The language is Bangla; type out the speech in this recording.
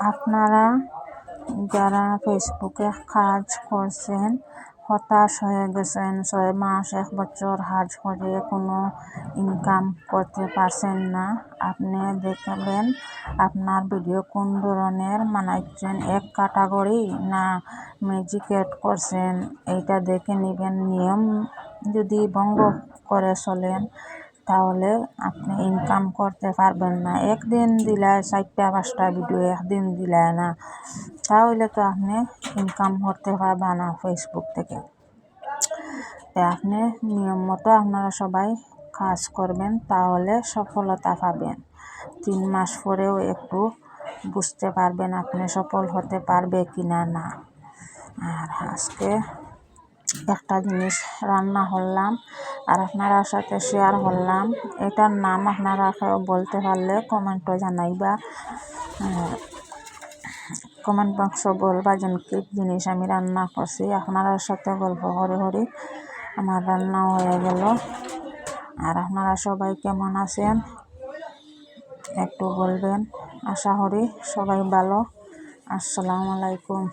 আপনারা যারা ফেসবুকে কাজ করছেন, হতাশ হয়ে গেছেন, 6 মাস 1 বছর কাজ করে কোনো ইনকাম করতে পারছেন না, আপনি দেখবেন আপনার ভিডিও কোন ধরনের বানাচ্ছেন, এক ক্যাটাগরি না ম্যাজিক এড করছেন, এইটা দেখে নেবেন। নিয়ম যদি ভঙ্গ করে চলেন তাহলে আপনি ইনকাম করতে পারবেন না। একদিন দিলায় 4টা 5টা ভিডিও, একদিন দিলায় না, তাহলে তো আপনি ইনকাম করতে পারবেন না ফেসবুক থেকে। তাই আপনি নিয়ম মতো আপনারা সবাই কাজ করবেন, তাহলে সফলতা পাবেন। 3 মাস পরেও একটু বুঝতে পারবেন আপনি সফল হতে পারবে কিনা না। আর আজকে একটা জিনিস রান্না করলাম আর আপনার সাথে শেয়ার করলাম। এটার নাম আপনারা কেউ বলতে পারলে কমেন্টও জানাইবা, কমেন্ট বক্স বলবা যেন কি জিনিস আমি রান্না করছি। আপনার সাথে গল্প করে আমার রান্না হয়ে গেল। আর আপনারা সবাই কেমন আছেন একটু বলবেন। আশা করি সবাই ভালো। আসসালামু আলাইকুম।